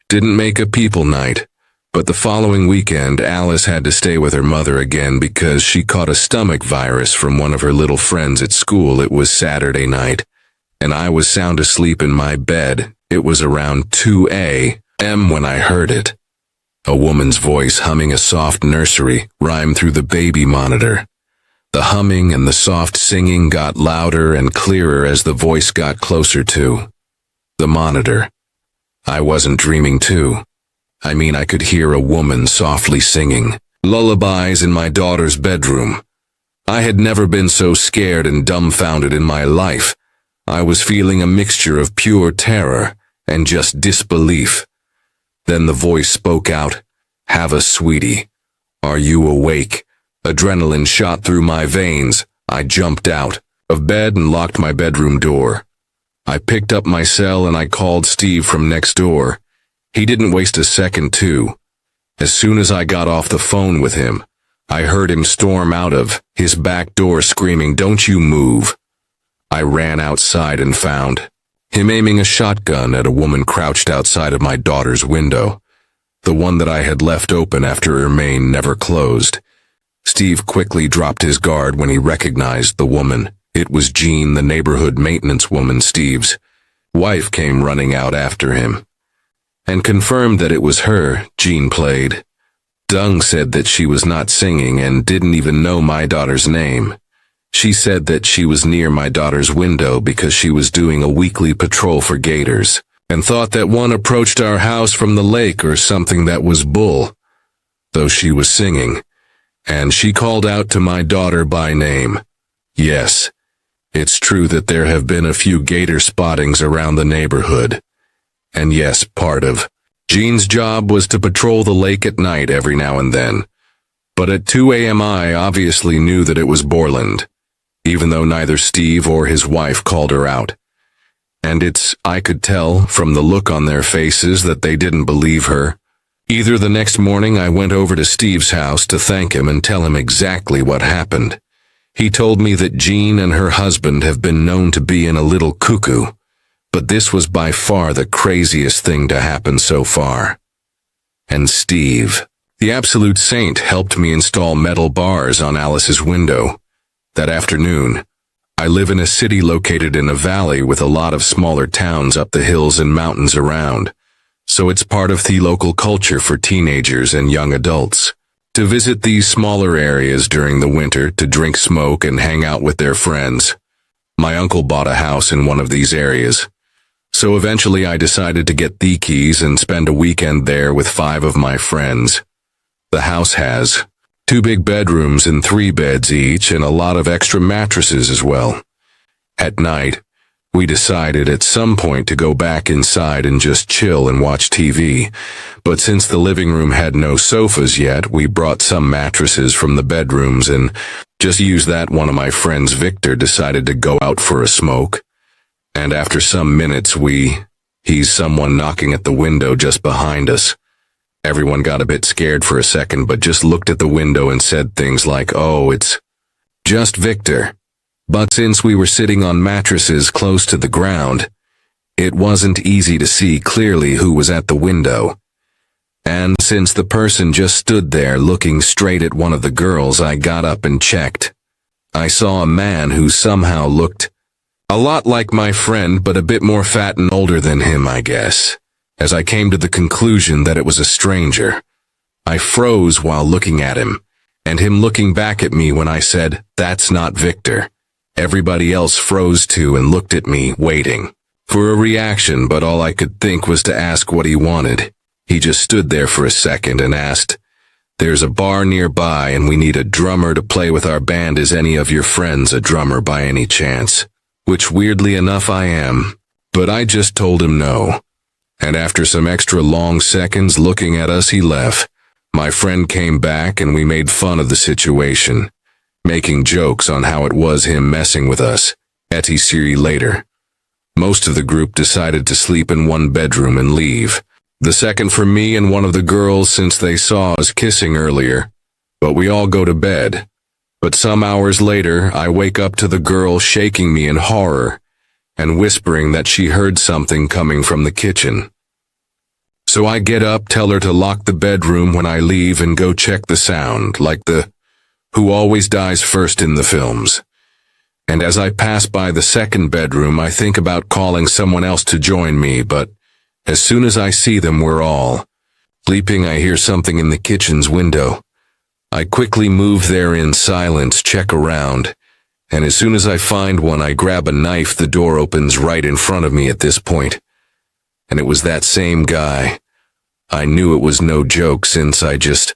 Didn't make a people night, but the following weekend Alice had to stay with her mother again because she caught a stomach virus from one of her little friends at school. It was Saturday night, and I was sound asleep in my bed. It was around 2 a.m. when I heard it. A woman's voice humming a soft nursery rhyme through the baby monitor. The humming and the soft singing got louder and clearer as the voice got closer to the monitor. I wasn't dreaming too. I mean, I could hear a woman softly singing lullabies in my daughter's bedroom. I had never been so scared and dumbfounded in my life. I was feeling a mixture of pure terror and just disbelief. Then the voice spoke out, "Have sweetie. Are you awake?" Adrenaline shot through my veins. I jumped out of bed and locked my bedroom door. I picked up my cell and I called Steve from next door. He didn't waste a second too. As soon as I got off the phone with him, I heard him storm out of his back door screaming, "Don't you move." I ran outside and found him aiming a shotgun at a woman crouched outside of my daughter's window, the one that I had left open after her main never closed. Steve quickly dropped his guard when he recognized the woman. It was Jean, the neighborhood maintenance woman. Steve's wife came running out after him and confirmed that it was her Jean played. Dung said that she was not singing and didn't even know my daughter's name. She said that she was near my daughter's window because she was doing a weekly patrol for gators and thought that one approached our house from the lake or something. That was bull, though she was singing. And she called out to my daughter by name. Yes, it's true that there have been a few gator spottings around the neighborhood. And yes, part of Jean's job was to patrol the lake at night every now and then. But at 2 a.m. I obviously knew that it was Borland, even though neither Steve or his wife called her out. And I could tell from the look on their faces that they didn't believe her. Either the next morning I went over to Steve's house to thank him and tell him exactly what happened. He told me that Jean and her husband have been known to be in a little cuckoo, but this was by far the craziest thing to happen so far. And Steve, the absolute saint, helped me install metal bars on Alice's window. That afternoon, I live in a city located in a valley with a lot of smaller towns up the hills and mountains around. So it's part of the local culture for teenagers and young adults to visit these smaller areas during the winter to drink, smoke, and hang out with their friends. My uncle bought a house in one of these areas, so eventually I decided to get the keys and spend a weekend there with 5 of my friends. The house has 2 big bedrooms and 3 beds each and a lot of extra mattresses as well. At night, we decided at some point to go back inside and just chill and watch TV, but since the living room had no sofas yet, we brought some mattresses from the bedrooms and just used that. One of my friends, Victor, decided to go out for a smoke, and after some minutes he's someone knocking at the window just behind us. Everyone got a bit scared for a second, but just looked at the window and said things like, "Oh, it's just Victor." But since we were sitting on mattresses close to the ground, it wasn't easy to see clearly who was at the window. And since the person just stood there looking straight at one of the girls, I got up and checked. I saw a man who somehow looked a lot like my friend, but a bit more fat and older than him, I guess, as I came to the conclusion that it was a stranger. I froze while looking at him, and him looking back at me when I said, "That's not Victor." Everybody else froze too and looked at me, waiting for a reaction, but all I could think was to ask what he wanted. He just stood there for a second and asked, "There's a bar nearby and we need a drummer to play with our band. Is any of your friends a drummer by any chance?" Which weirdly enough I am, but I just told him no. And after some extra long seconds looking at us, he left. My friend came back and we made fun of the situation, making jokes on how it was him messing with us. Eerie later. Most of the group decided to sleep in one bedroom and leave. The second for me and one of the girls, since they saw us kissing earlier. But we all go to bed. But some hours later, I wake up to the girl shaking me in horror and whispering that she heard something coming from the kitchen. So I get up, tell her to lock the bedroom when I leave and go check the sound, like the who always dies first in the films. And as I pass by the second bedroom, I think about calling someone else to join me, but as soon as I see them, we're all sleeping. I hear something in the kitchen's window. I quickly move there in silence, check around, and as soon as I find one, I grab a knife. The door opens right in front of me at this point. And it was that same guy. I knew it was no joke since I just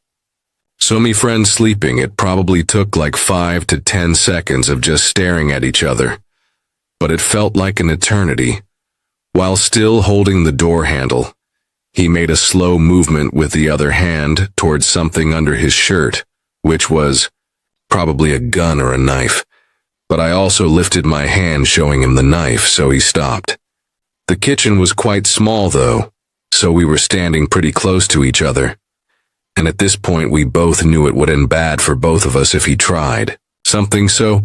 saw me friends sleeping. It probably took like 5 to 10 seconds of just staring at each other, but it felt like an eternity. While still holding the door handle, he made a slow movement with the other hand towards something under his shirt, which was probably a gun or a knife, but I also lifted my hand showing him the knife, so he stopped. The kitchen was quite small though, so we were standing pretty close to each other. And at this point we both knew it would end bad for both of us if he tried something, so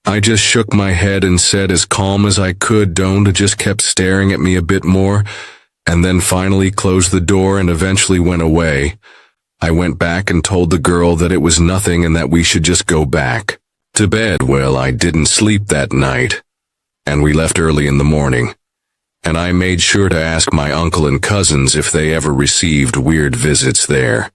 I just shook my head and said as calm as I could, "Don't," just kept staring at me a bit more, and then finally closed the door and eventually went away. I went back and told the girl that it was nothing and that we should just go back to bed. Well, I didn't sleep that night, and we left early in the morning. And I made sure to ask my uncle and cousins if they ever received weird visits there.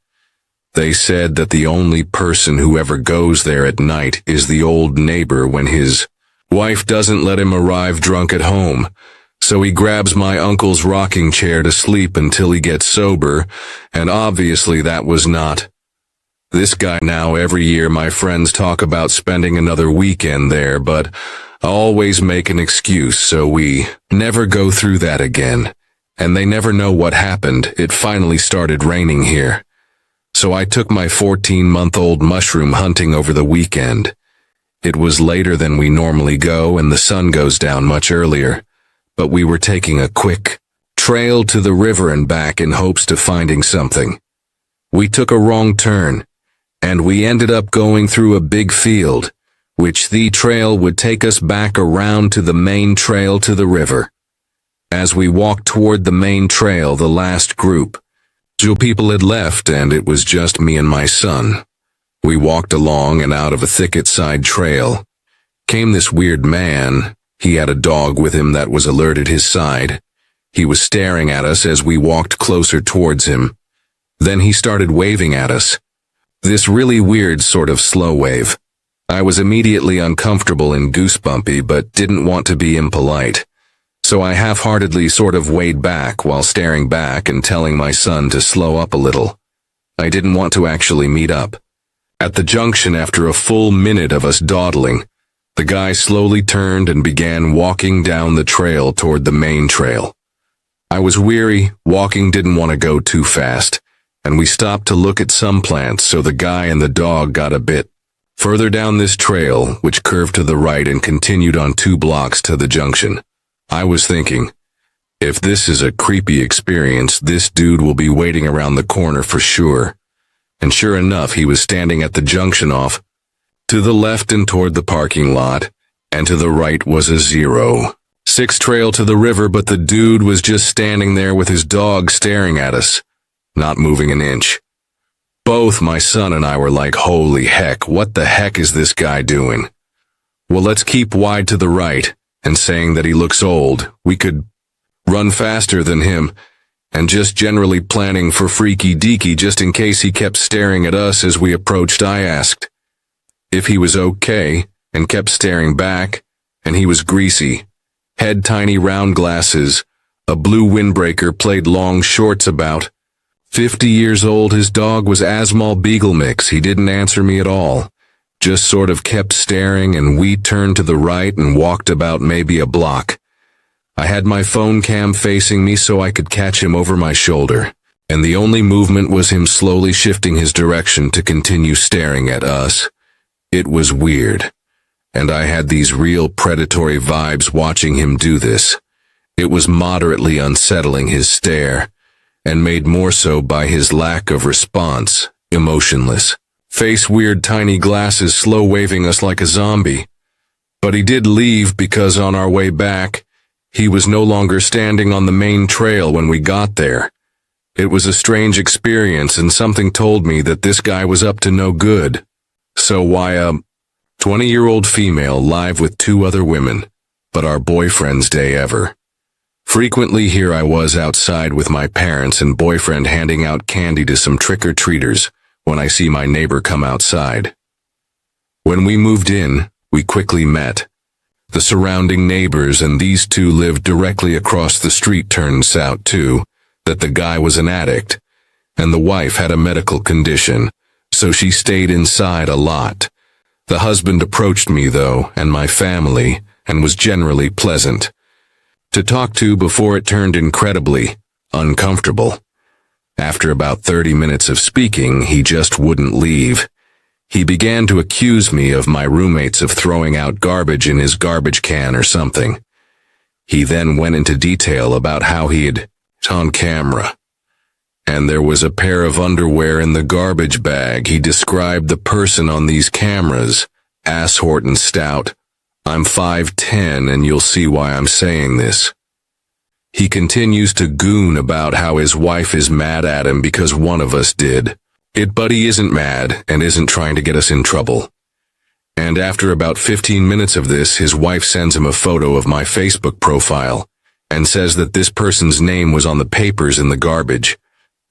They said that the only person who ever goes there at night is the old neighbor when his wife doesn't let him arrive drunk at home, so he grabs my uncle's rocking chair to sleep until he gets sober, and obviously that was not this guy. Now every year my friends talk about spending another weekend there, but I always make an excuse, so we never go through that again, and they never know what happened. It finally started raining here, so I took my 14-month-old mushroom hunting over the weekend. It was later than we normally go, and the sun goes down much earlier, but we were taking a quick trail to the river and back in hopes to finding something. We took a wrong turn, and we ended up going through a big field, which the trail would take us back around to the main trail to the river. As we walked toward the main trail, the last group of people had left, and it was just me and my son. We walked along, and out of a thicket side trail came this weird man. He had a dog with him that was alerted his side. He was staring at us as we walked closer towards him. Then he started waving at us. This really weird sort of slow wave. I was immediately uncomfortable and goosebumpy, but didn't want to be impolite. So I half-heartedly sort of weighed back while staring back and telling my son to slow up a little. I didn't want to actually meet up. At the junction, after a full minute of us dawdling, the guy slowly turned and began walking down the trail toward the main trail. I was weary, walking, didn't want to go too fast, and we stopped to look at some plants, so the guy and the dog got a bit further down this trail, which curved to the right and continued on 2 blocks to the junction. I was thinking, if this is a creepy experience, this dude will be waiting around the corner for sure. And sure enough, he was standing at the junction off to the left and toward the parking lot, and to the right was a 0-6 trail to the river, but the dude was just standing there with his dog staring at us, not moving an inch. Both my son and I were like, holy heck, what the heck is this guy doing? Well, let's keep wide to the right, and saying that he looks old, we could run faster than him, and just generally planning for freaky deaky just in case he kept staring at us as we approached. I asked if he was okay, and kept staring back, and he was greasy, head tiny round glasses, a blue windbreaker, played long shorts, about 50 years old. His dog was Asmal Beagle mix. He didn't answer me at all, just sort of kept staring, and we turned to the right and walked about maybe a block. I had my phone cam facing me so I could catch him over my shoulder, and the only movement was him slowly shifting his direction to continue staring at us. It was weird, and I had these real predatory vibes watching him do this. It was moderately unsettling, his stare, and made more so by his lack of response, emotionless face, weird tiny glasses, slow waving us like a zombie. But he did leave, because on our way back, he was no longer standing on the main trail when we got there, It was a strange experience, and something told me that this guy was up to no good. So why a 20-year-old female live with two other women, but our boyfriend's day ever. Frequently here I was outside with my parents and boyfriend handing out candy to some trick-or-treaters when I see my neighbor come outside. When we moved in, we quickly met. The surrounding neighbors and these two lived directly across the street. Turns out, too, that the guy was an addict, and the wife had a medical condition, so she stayed inside a lot. The husband approached me, though, and my family, and was generally pleasant to talk to before it turned incredibly uncomfortable. After about 30 minutes of speaking, he just wouldn't leave. He began to accuse me of my roommates of throwing out garbage in his garbage can or something. He then went into detail about how he had on camera, and there was a pair of underwear in the garbage bag. He described the person on these cameras, Ass Horton Stout. I'm 5'10", and you'll see why I'm saying this. He continues to goon about how his wife is mad at him because one of us did it, but he isn't mad and isn't trying to get us in trouble. And after about 15 minutes of this, his wife sends him a photo of my Facebook profile and says that this person's name was on the papers in the garbage.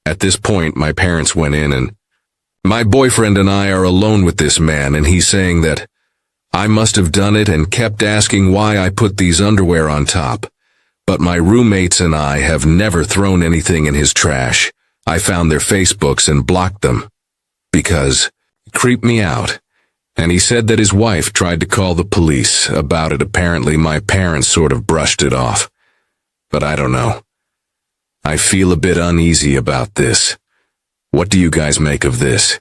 At this point, my parents went in, and my boyfriend and I are alone with this man, and he's saying that I must have done it and kept asking why I put these underwear on top. But my roommates and I have never thrown anything in his trash. I found their Facebooks and blocked them because it creeped me out. And he said that his wife tried to call the police about it. Apparently, my parents sort of brushed it off. But I don't know. I feel a bit uneasy about this. What do you guys make of this?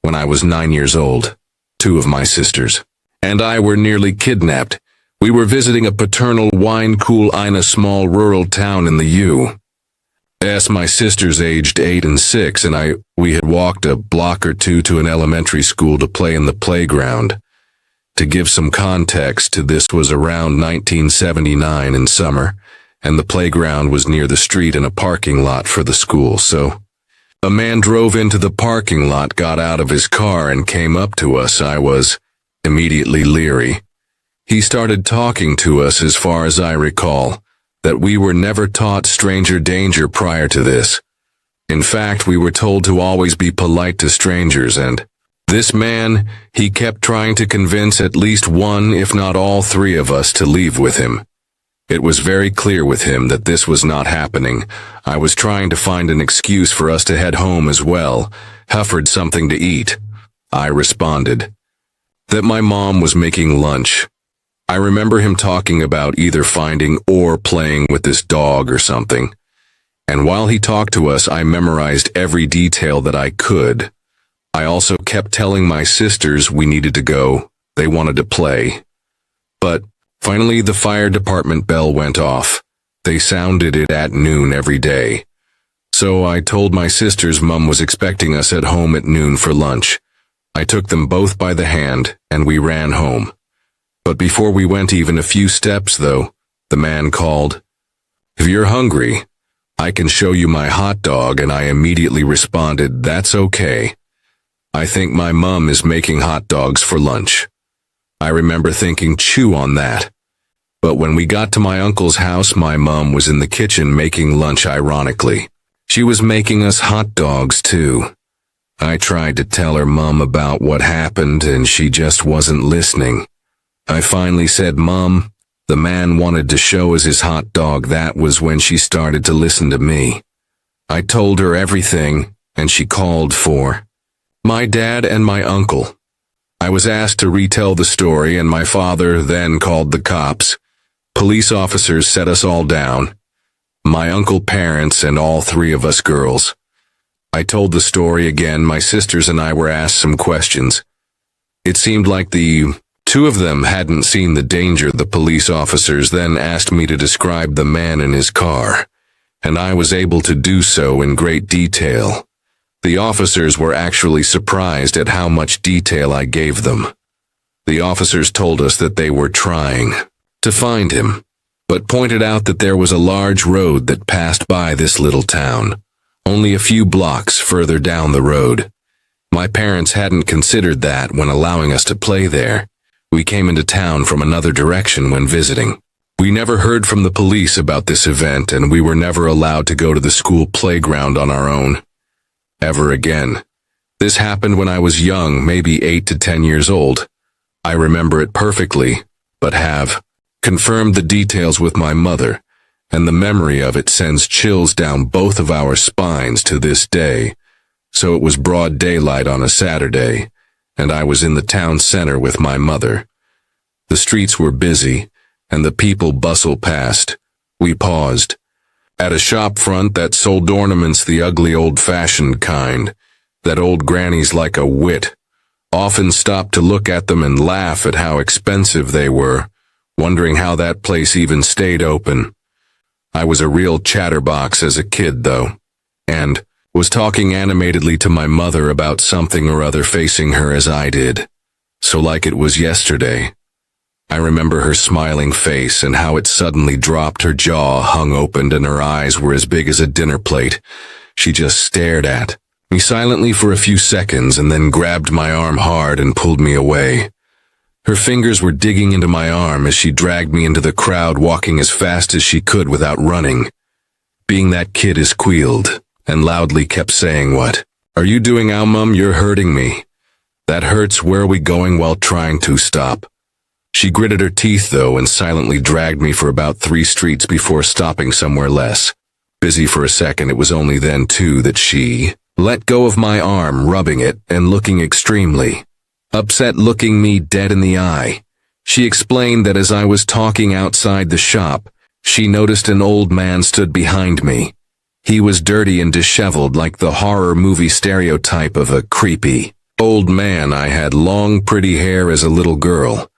When I was 9 years old, two of my sisters and I were nearly kidnapped. We were visiting a paternal wine cool in a small rural town in the U.S. My sisters, aged 8 and 6, and we had walked a block or two to an elementary school to play in the playground. To give some context to this, was around 1979 in summer, and the playground was near the street in a parking lot for the school, so a man drove into the parking lot, got out of his car, and came up to us. I was immediately leery. He started talking to us, as far as I recall, that we were never taught stranger danger prior to this. In fact, we were told to always be polite to strangers, and this man, he kept trying to convince at least one, if not all three of us to leave with him. It was very clear with him that this was not happening. I was trying to find an excuse for us to head home as well, offered something to eat. I responded that my mom was making lunch. I remember him talking about either finding or playing with this dog or something. And while he talked to us, I memorized every detail that I could. I also kept telling my sisters we needed to go. They wanted to play. But finally, the fire department bell went off. They sounded it at noon every day. So I told my sisters Mum was expecting us at home at noon for lunch. I took them both by the hand, and we ran home. But before we went even a few steps, though, the man called, "If you're hungry, I can show you my hot dog," and I immediately responded, "That's okay. I think my mum is making hot dogs for lunch." I remember thinking, chew on that. But when we got to my uncle's house, my mum was in the kitchen making lunch. Ironically, she was making us hot dogs too. I tried to tell her mum about what happened, and she just wasn't listening. I finally said, "Mum, the man wanted to show us his hot dog." That was when she started to listen to me. I told her everything, and she called for my dad and my uncle. I was asked to retell the story, and my father then called the cops. Police officers set us all down, my uncle, parents, and all three of us girls. I told the story again. My sisters and I were asked some questions. It seemed like the two of them hadn't seen the danger. The police officers then asked me to describe the man in his car, and I was able to do so in great detail. The officers were actually surprised at how much detail I gave them. The officers told us that they were trying to find him, but pointed out that there was a large road that passed by this little town, only a few blocks further down the road. My parents hadn't considered that when allowing us to play there. We came into town from another direction when visiting. We never heard from the police about this event, and we were never allowed to go to the school playground on our own. Ever again. This happened when I was young, maybe 8 to 10 years old. I remember it perfectly, but have confirmed the details with my mother, and the memory of it sends chills down both of our spines to this day. So it was broad daylight on a Saturday, and I was in the town center with my mother. The streets were busy, and the people bustled past. We paused. At a shop front that sold ornaments, the ugly old-fashioned kind, that old grannies like a wit, often stopped to look at them and laugh at how expensive they were, wondering how that place even stayed open. I was a real chatterbox as a kid, though, and was talking animatedly to my mother about something or other facing her as I did. So like it was yesterday. I remember her smiling face and how it suddenly dropped, her jaw hung open and her eyes were as big as a dinner plate. She just stared at me silently for a few seconds and then grabbed my arm hard and pulled me away. Her fingers were digging into my arm as she dragged me into the crowd, walking as fast as she could without running. Being that kid, is squealed and loudly kept saying, "What are you doing now, Mum? You're hurting me. That hurts. Where are we going?" while trying to stop. She gritted her teeth, though, and silently dragged me for about 3 streets before stopping somewhere less busy for a second. It was only then, too, that she let go of my arm, rubbing it and looking extremely upset, looking me dead in the eye. She explained that as I was talking outside the shop, she noticed an old man stood behind me. He was dirty and disheveled, like the horror movie stereotype of a creepy old man. I had long, pretty hair as a little girl,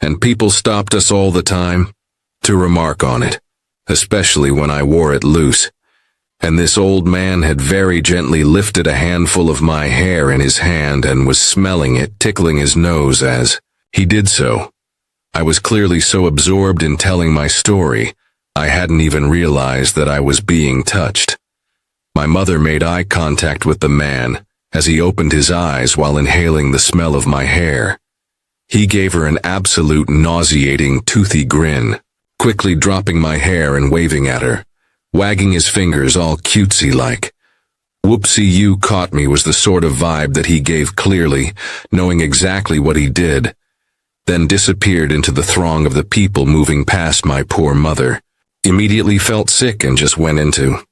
and people stopped us all the time to remark on it, especially when I wore it loose. And this old man had very gently lifted a handful of my hair in his hand and was smelling it, tickling his nose as he did so. I was clearly so absorbed in telling my story, I hadn't even realized that I was being touched. My mother made eye contact with the man as he opened his eyes while inhaling the smell of my hair. He gave her an absolute nauseating, toothy grin, quickly dropping my hair and waving at her, wagging his fingers all cutesy-like. "Whoopsie, you caught me" was the sort of vibe that he gave, clearly knowing exactly what he did, then disappeared into the throng of the people moving past my poor mother. Immediately felt sick and just went into